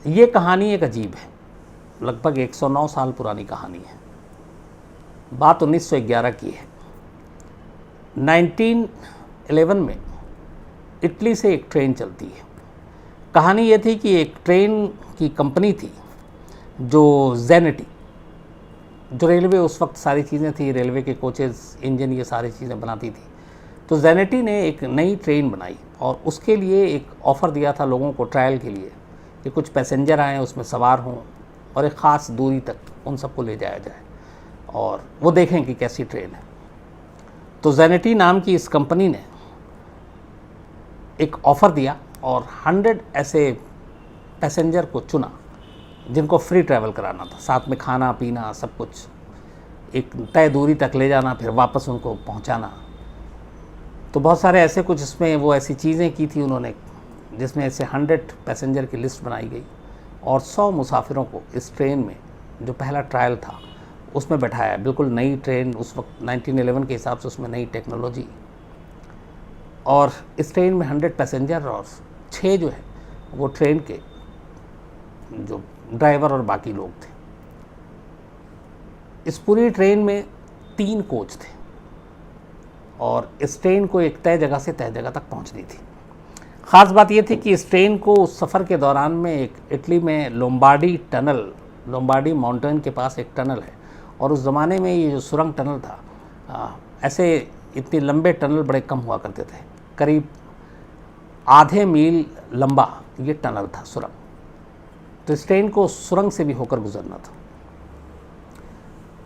ये कहानी एक अजीब है, लगभग 109 साल पुरानी कहानी है। बात 1911 की है। 1911 में इटली से एक ट्रेन चलती है। कहानी ये थी कि एक ट्रेन की कंपनी थी जो जेनेटी, जो रेलवे उस वक्त सारी चीज़ें थी, रेलवे के कोचेज़, इंजन, ये सारी चीज़ें बनाती थी। तो जेनेटी ने एक नई ट्रेन बनाई और उसके लिए एक ऑफ़र दिया था लोगों को ट्रायल के लिए कि कुछ पैसेंजर आएँ, उसमें सवार हों और एक ख़ास दूरी तक उन सबको ले जाया जाए और वो देखें कि कैसी ट्रेन है। तो जेनेटी नाम की इस कंपनी ने एक ऑफ़र दिया और 100 ऐसे पैसेंजर को चुना जिनको फ्री ट्रैवल कराना था, साथ में खाना पीना सब कुछ, एक तय दूरी तक ले जाना, फिर वापस उनको पहुंचाना। तो बहुत सारे ऐसे कुछ इसमें वो ऐसी चीज़ें की थी उन्होंने जिसमें ऐसे 100 पैसेंजर की लिस्ट बनाई गई और 100 मुसाफिरों को इस ट्रेन में, जो पहला ट्रायल था, उसमें बैठाया। बिल्कुल नई ट्रेन, उस वक्त 1911 के हिसाब से उसमें नई टेक्नोलॉजी, और इस ट्रेन में 100 पैसेंजर और 6 जो है वो ट्रेन के जो ड्राइवर और बाकी लोग थे। इस पूरी ट्रेन में 3 कोच थे और इस ट्रेन को एक तय जगह से तय जगह तक पहुंचनी थी। ख़ास बात यह थी कि इस ट्रेन को उस सफ़र के दौरान में एक इटली में लोम्बार्डी टनल, लोम्बार्डी माउंटेन के पास एक टनल है, और उस ज़माने में ये जो सुरंग टनल था, ऐसे इतने लंबे टनल बड़े कम हुआ करते थे। करीब आधे मील लंबा ये टनल था, सुरंग। तो इस ट्रेन को सुरंग से भी होकर गुजरना था।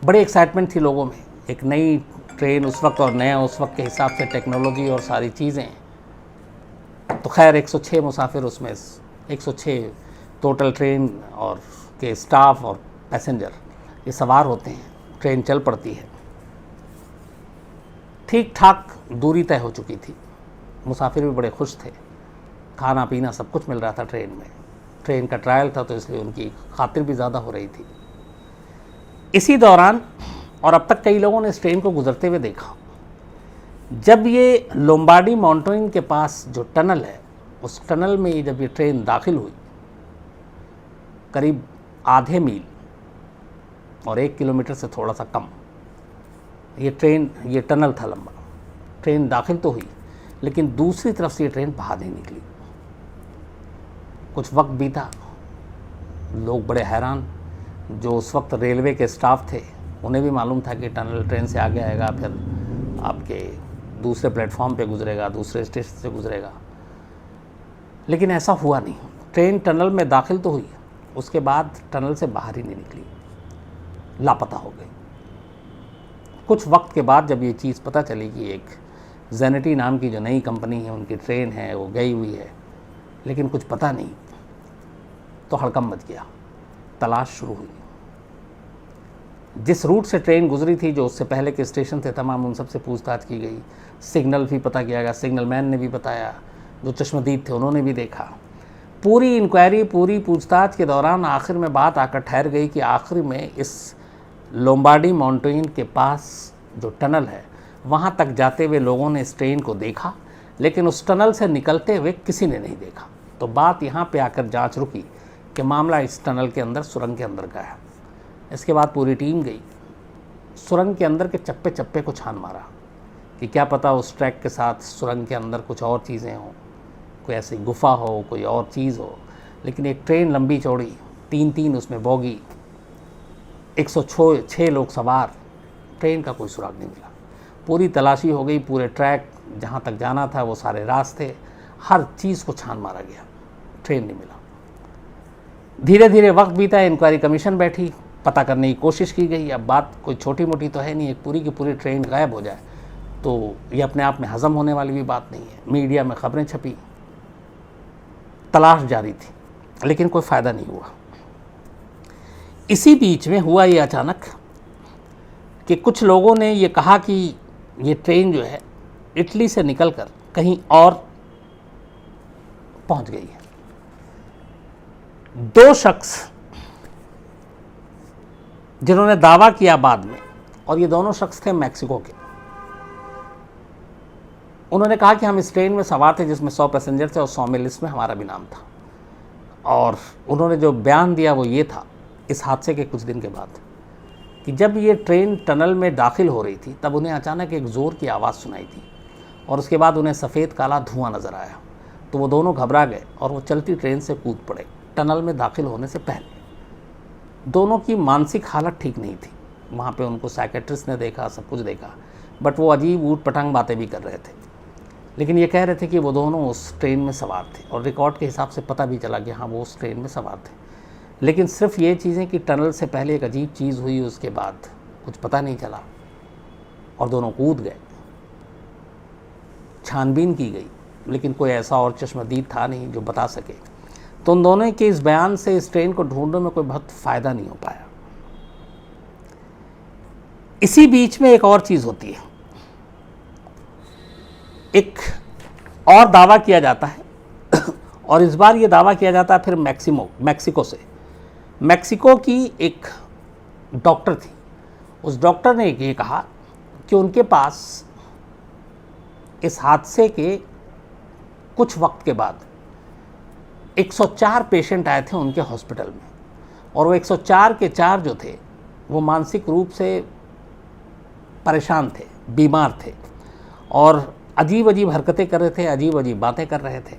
बड़ी एक्साइटमेंट थी लोगों में, एक नई ट्रेन उस वक्त, और नया उस वक्त के हिसाब से टेक्नोलॉजी और सारी चीज़ें। तो खैर 106 मुसाफिर उसमें, 106 टोटल ट्रेन और के स्टाफ और पैसेंजर ये सवार होते हैं। ट्रेन चल पड़ती है। ठीक ठाक दूरी तय हो चुकी थी, मुसाफिर भी बड़े खुश थे, खाना पीना सब कुछ मिल रहा था ट्रेन में। ट्रेन का ट्रायल था तो इसलिए उनकी खातिर भी ज़्यादा हो रही थी। इसी दौरान, और अब तक कई लोगों ने इस ट्रेन को गुजरते हुए देखा, जब ये लोम्बार्डी माउंटेन के पास जो टनल है, उस टनल में जब ये ट्रेन दाखिल हुई, करीब आधे मील और 1 किलोमीटर से थोड़ा सा कम ये ट्रेन, ये टनल था लंबा। ट्रेन दाखिल तो हुई, लेकिन दूसरी तरफ से ये ट्रेन बाहर नहीं निकली। कुछ वक्त बीता, लोग बड़े हैरान। जो उस वक्त रेलवे के स्टाफ थे उन्हें भी मालूम था कि टनल ट्रेन से आगे आएगा, फिर आपके दूसरे प्लेटफॉर्म पे गुजरेगा, दूसरे स्टेशन से गुजरेगा, लेकिन ऐसा हुआ नहीं। ट्रेन टनल में दाखिल तो हुई, उसके बाद टनल से बाहर ही नहीं निकली, लापता हो गई। कुछ वक्त के बाद जब ये चीज़ पता चली कि एक जेनेटी नाम की जो नई कंपनी है, उनकी ट्रेन है वो गई हुई है, लेकिन कुछ पता नहीं, तो हड़कंप मच गया। तलाश शुरू हुई। जिस रूट से ट्रेन गुजरी थी, जो उससे पहले के स्टेशन थे, तमाम उन सब से पूछताछ की गई। सिग्नल भी पता किया गया, सिग्नल मैन ने भी बताया, जो चश्मदीद थे उन्होंने भी देखा। पूरी इंक्वायरी, पूरी पूछताछ के दौरान आखिर में बात आकर ठहर गई कि आखिर में इस लोम्बार्डी माउंटेन के पास जो टनल है, वहाँ तक जाते हुए लोगों ने इस ट्रेन को देखा, लेकिन उस टनल से निकलते हुए किसी ने नहीं देखा। तो बात यहाँ पे आकर जांच रुकी कि मामला इस टनल के अंदर, सुरंग के अंदर का है। इसके बाद पूरी टीम गई, सुरंग के अंदर के चप्पे चप्पे को छान मारा कि क्या पता उस ट्रैक के साथ सुरंग के अंदर कुछ और चीज़ें हों, कोई ऐसी गुफा हो, कोई और चीज़ हो। लेकिन एक ट्रेन लंबी चौड़ी, 3-3 उसमें बोगी, 106 लोग सवार, ट्रेन का कोई सुराग नहीं मिला। पूरी तलाशी हो गई, पूरे ट्रैक जहाँ तक जाना था, वो सारे रास्ते, हर चीज़ को छान मारा गया, ट्रेन नहीं मिला। धीरे धीरे वक्त बीता, इंक्वायरी कमीशन बैठी, पता करने की कोशिश की गई। अब बात कोई छोटी मोटी तो है नहीं, एक पूरी की पूरी ट्रेन गायब हो जाए तो ये अपने आप में हज़म होने वाली भी बात नहीं है। मीडिया में खबरें छपी, तलाश जारी थी, लेकिन कोई फ़ायदा नहीं हुआ। इसी बीच में हुआ ये अचानक कि कुछ लोगों ने ये कहा कि ये ट्रेन जो है इटली से निकलकर कहीं और पहुंच गई है। 2 शख्स जिन्होंने दावा किया बाद में, और ये दोनों शख्स थे मैक्सिको के, उन्होंने कहा कि हम इस ट्रेन में सवार थे जिसमें 100 पैसेंजर थे और 100 में लिस्ट में हमारा भी नाम था। और उन्होंने जो बयान दिया वो ये था इस हादसे के कुछ दिन के बाद कि जब ये ट्रेन टनल में दाखिल हो रही थी तब उन्हें अचानक एक ज़ोर की आवाज़ सुनाई थी और उसके बाद उन्हें सफ़ेद काला धुआं नज़र आया। तो वो दोनों घबरा गए और वो चलती ट्रेन से कूद पड़े टनल में दाखिल होने से पहले। दोनों की मानसिक हालत ठीक नहीं थी। वहाँ पे उनको साइकेट्रिस्ट ने देखा, सब कुछ देखा, बट वो अजीब ऊट पटांग बातें भी कर रहे थे। लेकिन ये कह रहे थे कि वो दोनों उस ट्रेन में सवार थे और रिकॉर्ड के हिसाब से पता भी चला कि हाँ वो उस ट्रेन में सवार थे। लेकिन सिर्फ ये चीज़ें कि टनल से पहले एक अजीब चीज़ हुई, उसके बाद कुछ पता नहीं चला और दोनों कूद गए। छानबीन की गई लेकिन कोई ऐसा और चश्मदीद था नहीं जो बता सके। तो उन दोनों के इस बयान से इस ट्रेन को ढूंढने में कोई बहुत फ़ायदा नहीं हो पाया। इसी बीच में एक और चीज़ होती है, एक और दावा किया जाता है और इस बार ये दावा किया जाता है फिर मैक्सिको से। मैक्सिको की एक डॉक्टर थी। उस डॉक्टर ने ये कहा कि उनके पास इस हादसे के कुछ वक्त के बाद 104 पेशेंट आए थे उनके हॉस्पिटल में और वो 104 के 4 जो थे वो मानसिक रूप से परेशान थे, बीमार थे और अजीब अजीब हरकतें कर रहे थे, अजीब अजीब बातें कर रहे थे,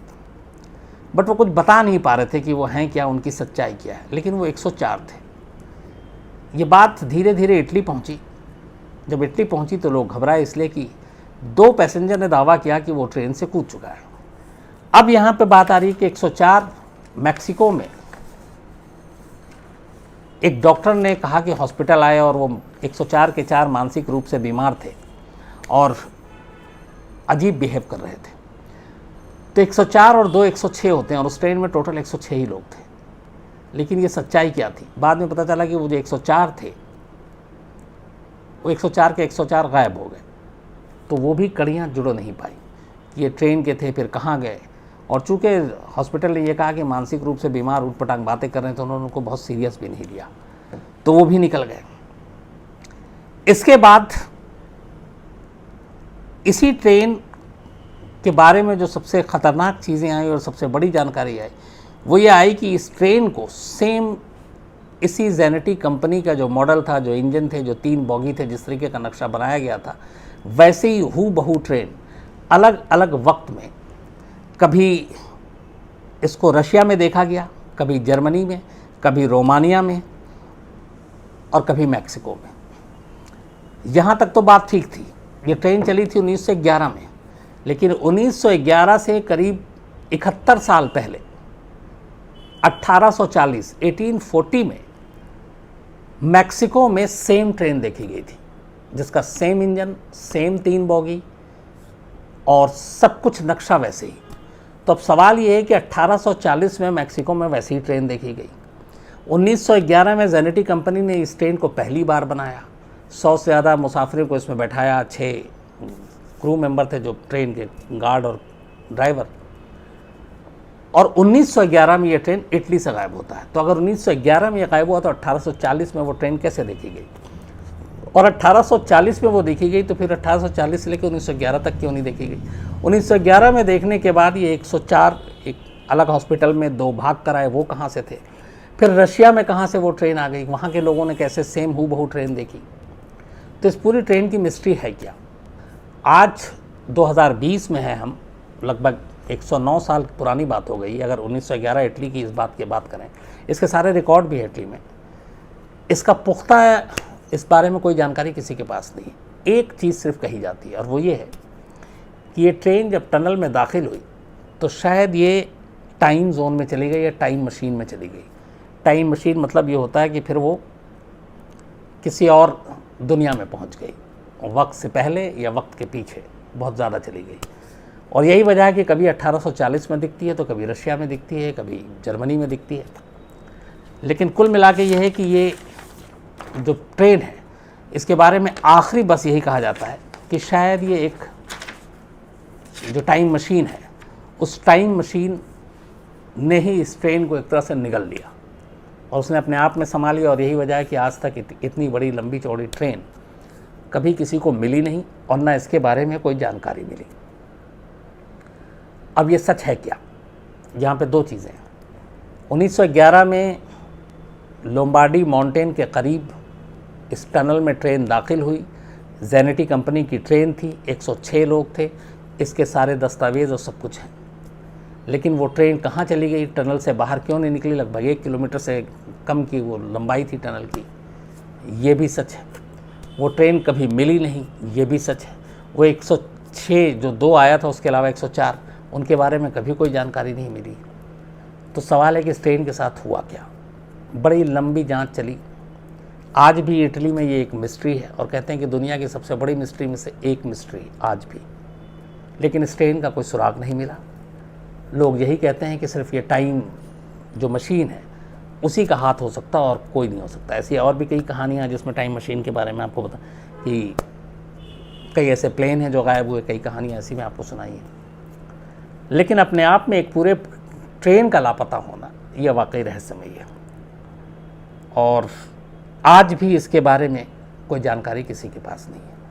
बट वो कुछ बता नहीं पा रहे थे कि वो हैं क्या, उनकी सच्चाई क्या है। लेकिन वो 104 थे। ये बात धीरे धीरे इटली पहुंची। जब इटली पहुंची तो लोग घबराए इसलिए कि 2 पैसेंजर ने दावा किया कि वो ट्रेन से कूद चुका है। अब यहाँ पे बात आ रही है कि 104 मैक्सिको में एक डॉक्टर ने कहा कि हॉस्पिटल आए और वो 104 के 4 मानसिक रूप से बीमार थे और अजीब बिहेव कर रहे थे। तो 104 और 2 106 होते हैं और उस ट्रेन में टोटल 106 ही लोग थे। लेकिन ये सच्चाई क्या थी? बाद में पता चला कि वो जो 104 थे वो 104 के 104 गायब हो गए। तो वो भी कड़ियाँ जुड़ नहीं पाई, ये ट्रेन के थे फिर कहाँ गए। और चूँकि हॉस्पिटल ने ये कहा कि मानसिक रूप से बीमार ऊटपटांग बातें कर रहे हैं तो उन्होंने उनको बहुत सीरियस भी नहीं लिया, तो वो भी निकल गए। इसके बाद इसी ट्रेन के बारे में जो सबसे ख़तरनाक चीज़ें आई और सबसे बड़ी जानकारी आई वो ये आई कि इस ट्रेन को सेम इसी जेनेटी कंपनी का जो मॉडल था, जो इंजन थे, जो 3 बॉगी थे, जिस तरीके का नक्शा बनाया गया था, वैसे ही हूबहू ट्रेन अलग अलग वक्त में, कभी इसको रशिया में देखा गया, कभी जर्मनी में, कभी रोमानिया में और कभी मैक्सिको में। यहाँ तक तो बात ठीक थी। ये ट्रेन चली थी 1911 में, लेकिन 1911 से करीब 71 साल पहले 1840 में मैक्सिको में सेम ट्रेन देखी गई थी, जिसका सेम इंजन, सेम 3 बॉगी और सब कुछ नक्शा वैसे ही। तो अब सवाल ये है कि 1840 में मैक्सिको में वैसी ही ट्रेन देखी गई। 1911 में जेनेटी कंपनी ने इस ट्रेन को पहली बार बनाया। 100 से ज़्यादा मुसाफिरों को इसमें बैठाया, 6 क्रू मेंबर थे जो ट्रेन के गार्ड और ड्राइवर। और 1911 में ये ट्रेन इटली से गायब होता है। तो अगर 1911 में ये गायब हुआ तो 1840 में वो ट्रेन कैसे देखी गई? और 1840 में वो देखी गई तो फिर 1840 से लेकर 1911 तक क्यों नहीं देखी गई? 1911 में देखने के बाद ये 104 एक अलग हॉस्पिटल में 2 भाग कराए, वो कहाँ से थे? फिर रशिया में कहाँ से वो ट्रेन आ गई? वहाँ के लोगों ने कैसे सेम हूबहू ट्रेन देखी? तो इस पूरी ट्रेन की मिस्ट्री है क्या? आज 2020 में है हम, लगभग 109 साल पुरानी बात हो गई। अगर 1911 इटली की इस बात की बात करें, इसके सारे रिकॉर्ड भी है इटली में। इसका पुख्ता इस बारे में कोई जानकारी किसी के पास नहीं। एक चीज़ सिर्फ कही जाती है और वो ये है कि ये ट्रेन जब टनल में दाखिल हुई तो शायद ये टाइम जोन में चली गई या टाइम मशीन में चली गई। टाइम मशीन मतलब ये होता है कि फिर वो किसी और दुनिया में पहुंच गई, वक्त से पहले या वक्त के पीछे बहुत ज़्यादा चली गई। और यही वजह है कि कभी 1840 में दिखती है तो कभी रशिया में दिखती है, कभी जर्मनी में दिखती है। लेकिन कुल मिला के ये है कि ये जो ट्रेन है इसके बारे में आखिरी बस यही कहा जाता है कि शायद ये एक जो टाइम मशीन है, उस टाइम मशीन ने ही इस ट्रेन को एक तरह से निगल लिया और उसने अपने आप में संभाल लिया। और यही वजह है कि आज तक इतनी बड़ी लंबी चौड़ी ट्रेन कभी किसी को मिली नहीं और ना इसके बारे में कोई जानकारी मिली। अब ये सच है क्या? यहाँ पे 2 चीज़ें हैं। 1911 में लोम्बार्डी माउंटेन के करीब इस टनल में ट्रेन दाखिल हुई। जेनेटी कंपनी की ट्रेन थी, 106 लोग थे, इसके सारे दस्तावेज़ और सब कुछ हैं। लेकिन वो ट्रेन कहाँ चली गई, टनल से बाहर क्यों नहीं निकली? लगभग 1 किलोमीटर से कम की वो लंबाई थी टनल की, ये भी सच है। वो ट्रेन कभी मिली नहीं, ये भी सच है। वो 106 जो 2 आया था, उसके अलावा 104, उनके बारे में कभी कोई जानकारी नहीं मिली। तो सवाल है कि इस ट्रेन के साथ हुआ क्या? बड़ी लंबी जांच चली। आज भी इटली में ये एक मिस्ट्री है और कहते हैं कि दुनिया की सबसे बड़ी मिस्ट्री में से एक मिस्ट्री आज भी। लेकिन इस ट्रेन का कोई सुराग नहीं मिला। लोग यही कहते हैं कि सिर्फ ये टाइम जो मशीन है उसी का हाथ हो सकता और कोई नहीं हो सकता। ऐसी और भी कई कहानियाँ जिसमें टाइम मशीन के बारे में आपको बता कि कई ऐसे प्लेन हैं जो गायब हुए, कई कहानियाँ ऐसी मैं आपको सुनाई हैं। लेकिन अपने आप में एक पूरे ट्रेन का लापता होना यह वाकई रहस्यमयी है और आज भी इसके बारे में कोई जानकारी किसी के पास नहीं है।